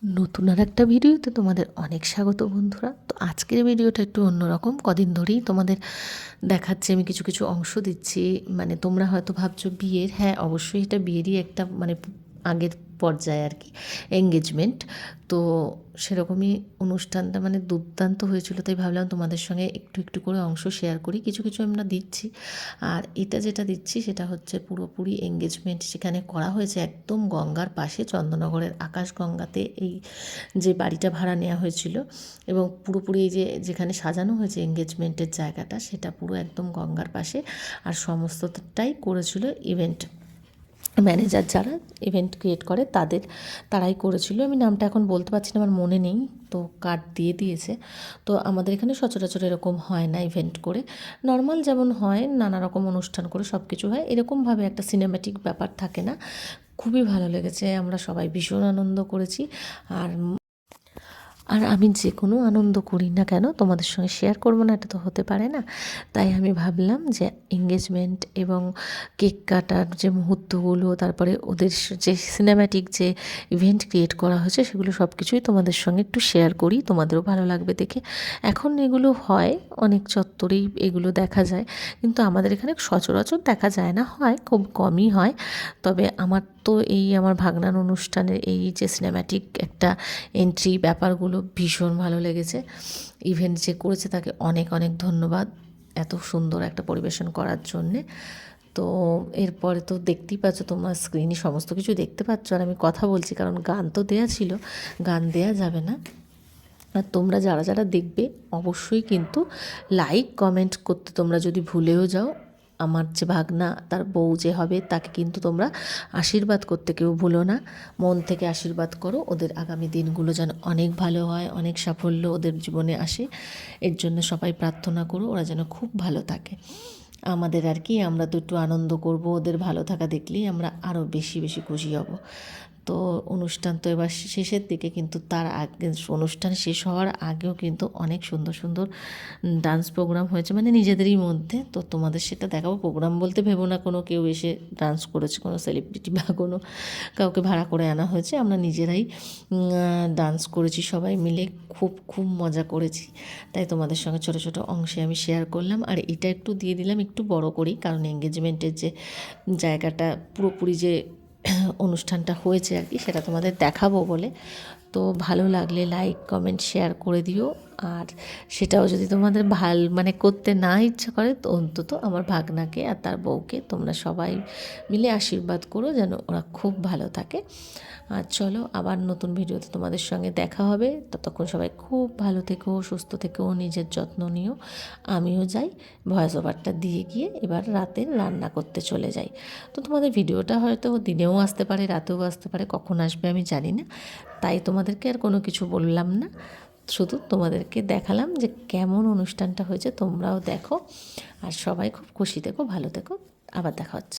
নতুন আর একটা ভিডিওতে তোমাদের অনেক স্বাগত বন্ধুরা। তো আজকের ভিডিওটা একটু অন্যরকম। কদিন ধরেই তোমাদের দেখাচ্ছি, আমি কিছু কিছু অংশ দিচ্ছি। মানে তোমরা হয়তো ভাবছো বিয়ের, হ্যাঁ অবশ্যই এটা বিয়েরই একটা মানে আগের পর্যায়ে আর কি, এঙ্গেজমেন্ট। তো সেরকমই অনুষ্ঠানটা মানে দুর্দান্ত হয়েছিল, তাই ভাবলাম তোমাদের সঙ্গে একটু একটু করে অংশ শেয়ার করি। কিছু কিছু আমরা দিচ্ছি, আর এটা যেটা দিচ্ছি সেটা হচ্ছে পুরোপুরি এঙ্গেজমেন্ট সেখানে করা হয়েছে একদম গঙ্গার পাশে, চন্দননগরের আকাশগঙ্গাতে এই যে বাড়িটা ভাড়া নেওয়া হয়েছিল। এবং পুরোপুরি এই যে যেখানে সাজানো হয়েছে এঙ্গেজমেন্টের জায়গাটা, সেটা পুরো একদম গঙ্গার পাশে। আর সমস্তটাই করেছিল ইভেন্ট ম্যানেজার, যারা ইভেন্ট ক্রিয়েট করে তারাই করেছিল। আমি নামটা এখন বলতে পারছি না, আমার মনে নেই, তো কার্ড দিয়ে দিয়েছে। তো আমাদের এখানে সচরাচর এরকম হয় না, ইভেন্ট করে নর্মাল যেমন হয় নানা রকম অনুষ্ঠান করে সব কিছু হয়, এরকমভাবে একটা সিনেম্যাটিক ব্যাপার থাকে না। খুবই ভালো লেগেছে, আমরা সবাই ভীষণ আনন্দ করেছি। আর আর আমি যে কোনো আনন্দ করি না কেন তোমাদের সঙ্গে শেয়ার করবো না, এটা তো হতে পারে না। তাই আমি ভাবলাম যে এঙ্গেজমেন্ট এবং কেক কাটার যে মুহূর্তগুলো, তারপরে ওদের যে সিনেম্যাটিক যে ইভেন্ট ক্রিয়েট করা হয়েছে, সেগুলো সব কিছুই তোমাদের সঙ্গে একটু শেয়ার করি, তোমাদেরও ভালো লাগবে দেখে। এখন এগুলো হয় অনেক চত্বরেই, এগুলো দেখা যায়, কিন্তু আমাদের এখানে সচরাচর দেখা যায় না, হয় খুব কমই হয়। তবে আমার তো এই আমার ভাগনার অনুষ্ঠানের এই যে সিনেম্যাটিক একটা এন্ট্রি ব্যাপারগুলো ভীষণ ভালো লেগেছে। ইভেন্ট যে করেছে তাকে অনেক অনেক ধন্যবাদ এত সুন্দর একটা পরিবেশন করার জন্যে। তো এরপরে তো দেখতেই পাচ্ছ, তোমার স্ক্রিনে সমস্ত কিছু দেখতে পাচ্ছ, আর আমি কথা বলছি কারণ গান তো দেয়া ছিল, গান দেয়া যাবে না। আর তোমরা যারা যারা দেখবে অবশ্যই কিন্তু লাইক কমেন্ট করতে তোমরা যদি ভুলেও যাও, আমার যে ভাগনা তার বউ যে হবে তাকে কিন্তু তোমরা আশীর্বাদ করতে কেউ ভুলো না। মন থেকে আশীর্বাদ করো, ওদের আগামী দিনগুলো যেন অনেক ভালো হয়, অনেক সাফল্য ওদের জীবনে আসে, এর জন্য সবাই প্রার্থনা করো, ওরা যেন খুব ভালো থাকে। আমাদের আর কি, আমরা তো একটু আনন্দ করব, ওদের ভালো থাকা দেখলেই আমরা আরও বেশি বেশি খুশি হব। তো অনুষ্ঠান তো এবার শেষের দিকে, কিন্তু তার আগে অনুষ্ঠান শেষ হওয়ার আগেও কিন্তু অনেক সুন্দর সুন্দর ডান্স প্রোগ্রাম হয়েছে, মানে নিজেদেরই মধ্যে। তো তোমাদের সেটা দেখাবো। প্রোগ্রাম বলতে ভেবো না কোনো কেউ এসে ডান্স করেছে, কোনো সেলিব্রিটি বা কোনো কাউকে ভাড়া করে আনা হয়েছে, আমরা নিজেরাই ডান্স করেছি সবাই মিলে, খুব খুব মজা করেছি। তাই তোমাদের সঙ্গে ছোটো ছোটো অংশে আমি শেয়ার করলাম। আর এটা একটু দিয়ে দিলাম একটু বড় করেই, কারণ এঙ্গেজমেন্টের যে জায়গাটা পুরোপুরি যে অনুষ্ঠানটা হয়েছে আর কি, সেটা তোমাদের দেখাবো বলে। তো ভালো লাগলে লাইক কমেন্ট শেয়ার করে দিও। আর সেটাও যদি তোমাদের মানে করতে না ইচ্ছা করে, তো অন্তত আমার ভাগনাকে আর তার বউকে তোমরা সবাই মিলে আশীর্বাদ করো যেন ওরা খুব ভালো থাকে। আর চলো, আবার নতুন ভিডিওতে তোমাদের সঙ্গে দেখা হবে। ততক্ষণ সবাই খুব ভালো থেকো, সুস্থ থেকো, নিজের যত্ন নিও। আমিও যাই, ভয়েস ওভারটা দিয়ে গিয়ে এবার রাতে রান্না করতে চলে যাই। তো তোমাদের ভিডিওটা হয়তো দিনেও আসতে পারে, রাতেও আসতে পারে, কখন আসবে আমি জানি না। তাই তোমাদেরকে আর কোনো কিছু বললাম না, শুধু তোমাদেরকে দেখালাম যে কেমন অনুষ্ঠানটা হয়েছে, তোমরাও দেখো। আর সবাই খুব খুশি থেকো, ভালো থেকো। আবার দেখা হচ্ছে।